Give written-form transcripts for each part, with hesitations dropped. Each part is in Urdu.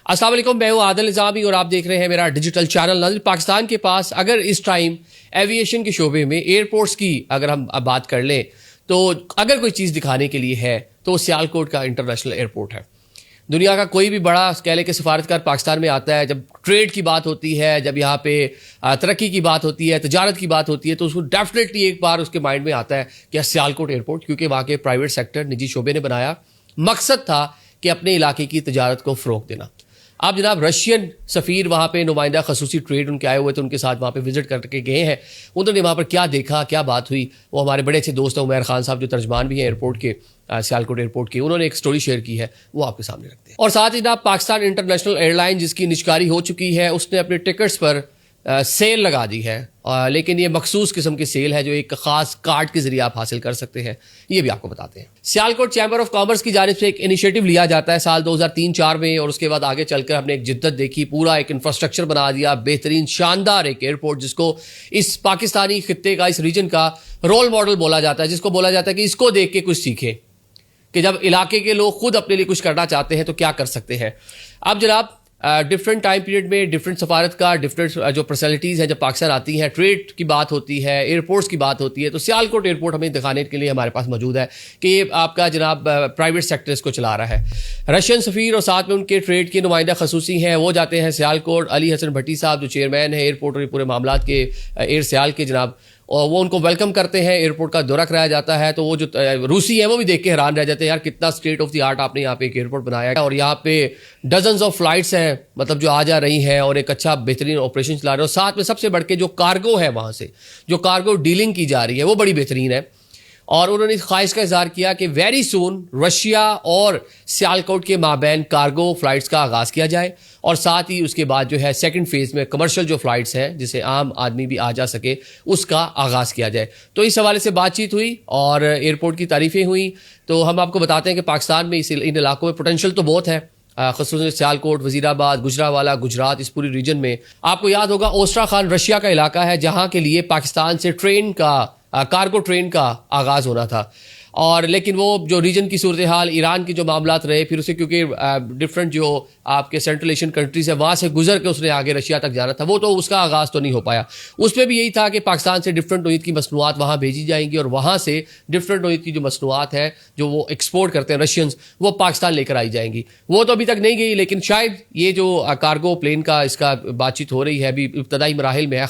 السلام علیکم، میں ہوں عادل نظامی اور آپ دیکھ رہے ہیں میرا ڈیجیٹل چینل. ناظرین، پاکستان کے پاس اگر اس ٹائم ایویشن کے شعبے میں ایئرپورٹس کی اگر ہم بات کر لیں تو اگر کوئی چیز دکھانے کے لیے ہے تو سیالکوٹ کا انٹرنیشنل ایئرپورٹ ہے. دنیا کا کوئی بھی بڑا کہہ لے کہ سفارتکار پاکستان میں آتا ہے، جب ٹریڈ کی بات ہوتی ہے، جب یہاں پہ ترقی کی بات ہوتی ہے، تجارت کی بات ہوتی ہے، تو اس کو ڈیفینیٹلی ایک بار اس کے مائنڈ میں آتا ہے کہ سیالکوٹ ایئرپورٹ، کیونکہ وہاں کے پرائیویٹ سیکٹر نجی شعبے نے بنایا. مقصد تھا کہ اپنے علاقے کی تجارت کو فروغ دینا. آپ جناب رشین سفیر وہاں پہ نمائندہ خصوصی ٹریڈ ان کے آئے ہوئے تھے، ان کے ساتھ وہاں پہ وزٹ کر کے گئے ہیں. انہوں نے وہاں پر کیا دیکھا، کیا بات ہوئی، وہ ہمارے بڑے اچھے دوست ہیں عمیر خان صاحب جو ترجمان بھی ہیں ایئرپورٹ کے، سیالکوٹ ایئرپورٹ کے. انہوں نے ایک سٹوری شیئر کی ہے، وہ آپ کے سامنے رکھتے ہیں. اور ساتھ ہی جناب پاکستان انٹرنیشنل ایئر لائن جس کی نجکاری ہو چکی ہے، اس نے اپنے ٹکٹس پر سیل لگا دی ہے، لیکن یہ مخصوص قسم کی سیل ہے جو ایک خاص کارڈ کے ذریعے آپ حاصل کر سکتے ہیں. یہ بھی آپ کو بتاتے ہیں. سیالکوٹ چیمبر آف کامرس کی جانب سے ایک انیشیٹو لیا جاتا ہے سال 2003-04 میں، اور اس کے بعد آگے چل کر ہم نے ایک جدت دیکھی، پورا ایک انفراسٹرکچر بنا دیا، بہترین شاندار ایک ایئرپورٹ جس کو اس پاکستانی خطے کا، اس ریجن کا رول ماڈل بولا جاتا ہے، جس کو بولا جاتا ہے کہ اس کو دیکھ کے کچھ سیکھیں کہ جب علاقے کے لوگ خود اپنے لیے کچھ کرنا چاہتے ہیں تو کیا کر سکتے ہیں. اب جناب ڈفرینٹ ٹائم پیریڈ میں ڈفرینٹ سفارت کا ڈفرینٹ جو پرسنالٹیز ہیں جب پاکستان آتی ہیں، ٹریڈ کی بات ہوتی ہے، ایئرپورٹس کی بات ہوتی ہے، تو سیالکوٹ ایئرپورٹ ہمیں دکھانے کے لیے ہمارے پاس موجود ہے کہ یہ آپ کا جناب پرائیویٹ سیکٹر اس کو چلا رہا ہے. رشین سفیر اور ساتھ میں ان کے ٹریڈ کے نمائندہ خصوصی ہیں، وہ جاتے ہیں سیالکوٹ. علی حسن بھٹی صاحب جو چیئرمین ہیں ایئرپورٹ اور پورے معاملات کے ایئر سیال کے جناب، اور وہ ان کو ویلکم کرتے ہیں. ایئرپورٹ کا دورہ کرایا جاتا ہے تو وہ جو روسی ہیں وہ بھی دیکھ کے حیران رہ جاتے ہیں، یار کتنا اسٹیٹ آف دی آرٹ آپ نے یہاں پہ ایک ایئرپورٹ بنایا ہے، اور یہاں پہ ڈزنز آف فلائٹس ہیں مطلب جو آ جا رہی ہیں اور ایک اچھا بہترین آپریشن چلا رہے ہیں. اور ساتھ میں سب سے بڑھ کے جو کارگو ہے وہاں سے جو کارگو ڈیلنگ کی جا رہی ہے وہ بڑی بہترین ہے. اور انہوں نے اس خواہش کا اظہار کیا کہ ویری سون رشیا اور سیالکوٹ کے مابین کارگو فلائٹس کا آغاز کیا جائے، اور ساتھ ہی اس کے بعد جو ہے سیکنڈ فیز میں کمرشل جو فلائٹس ہیں جسے عام آدمی بھی آ جا سکے اس کا آغاز کیا جائے. تو اس حوالے سے بات چیت ہوئی اور ایئرپورٹ کی تعریفیں ہوئیں. تو ہم آپ کو بتاتے ہیں کہ پاکستان میں ان علاقوں میں پوٹینشیل تو بہت ہے، خصوصاً سیالکوٹ، وزیرآباد، گجرانوالہ، گجرات، اس پوری ریجن میں. آپ کو یاد ہوگا اوسٹراخان رشیا کا علاقہ ہے جہاں کے لیے پاکستان سے ٹرین کا کارگو ٹرین کا آغاز ہونا تھا، اور لیکن وہ جو ریجن کی صورتحال، ایران کے جو معاملات رہے، پھر اسے کیونکہ ڈفرینٹ جو آپ کے سینٹرل ایشین کنٹریز ہیں وہاں سے گزر کے اس نے آگے رشیا تک جانا تھا، وہ تو اس کا آغاز تو نہیں ہو پایا. اس میں بھی یہی تھا کہ پاکستان سے ڈفرینٹ نوعیت کی مصنوعات وہاں بھیجی جائیں گی، اور وہاں سے ڈفرینٹ نوعیت کی جو مصنوعات ہیں جو وہ ایکسپورٹ کرتے ہیں رشینز، وہ پاکستان لے کر آئی جائیں گی. وہ تو ابھی تک نہیں گئی، لیکن شاید یہ جو کارگو پلین کا اس کا بات چیت ہو رہی ہے، ابھی ابتدائی مراحل میں ہے،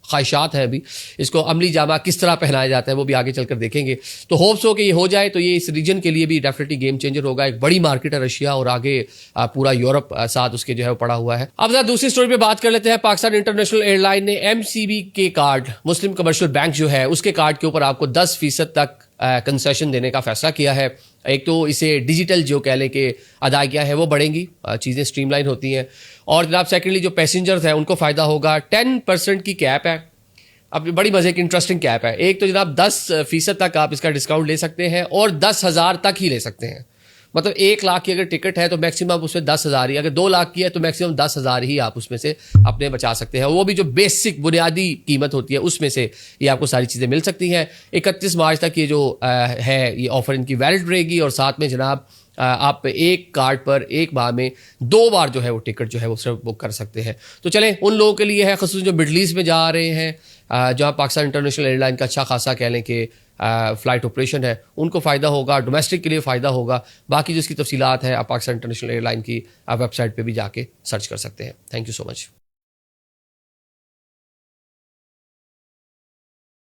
خواہشات ہیں، ابھی اس کو عملی جامہ کس طرح پہنایا جاتا ہے وہ بھی آگے چل کر دیکھیں گے. تو ہوپس ہو کہ یہ ہو جائے تو یہ اس ریجن کے لیے بھی ڈیفینیٹلی گیم چینجر ہوگا. ایک بڑی مارکیٹ ہے رشیا، اور آگے پورا یورپ ساتھ اس کے جو ہے وہ پڑا ہوا ہے. اب ذرا دوسری سٹوری پہ بات کر لیتے ہیں. پاکستان انٹرنیشنل ایئر لائن نے MCB کے کارڈ، مسلم کمرشل بینک جو ہے، اس کے کارڈ کے اوپر آپ کو 10% تک کنسیشن دینے کا فیصلہ کیا ہے. ایک تو اسے ڈیجیٹل جو کہہ لیں کہ ادائیگیاں ہیں وہ بڑھیں گی، چیزیں اسٹریم لائن ہوتی ہیں. اور جناب سیکنڈلی جو پیسنجرز ہیں ان کو فائدہ ہوگا. 10% کی کیپ ہے، اب بڑی مزے کی انٹرسٹنگ کیپ ہے. ایک تو جناب 10% تک آپ اس کا ڈسکاؤنٹ لے سکتے ہیں، اور 10,000 تک ہی لے سکتے ہیں. مطلب 1 لاکھ کی اگر ٹکٹ ہے تو میکسیمم اس میں 10,000 ہی، اگر 2 لاکھ کی ہے تو میکسیمم 10,000 ہی آپ اس میں سے اپنے بچا سکتے ہیں. وہ بھی جو بیسک بنیادی قیمت ہوتی ہے اس میں سے یہ آپ کو ساری چیزیں مل سکتی ہیں. 31 مارچ تک یہ جو ہے یہ آفر ان کی ویلڈ رہے گی، اور ساتھ میں جناب آپ ایک کارڈ پر ایک ماہ میں 2 بار جو ہے وہ ٹکٹ جو ہے وہ صرف بک کر سکتے ہیں. تو چلیں ان لوگوں کے لیے ہے، خصوصاً جو مڈل ایسٹ میں جا رہے ہیں، جہاں پاکستان انٹرنیشنل ایئر لائن کا اچھا خاصا کہہ لیں کہ فلائٹ آپریشن ہے، ان کو فائدہ ہوگا، ڈومیسٹک کے لیے فائدہ ہوگا. باقی جس کی تفصیلات ہے آپ پاکستان انٹرنیشنل ایئر لائن کی ویب سائٹ پہ بھی جا کے سرچ کر سکتے ہیں. Thank you so much.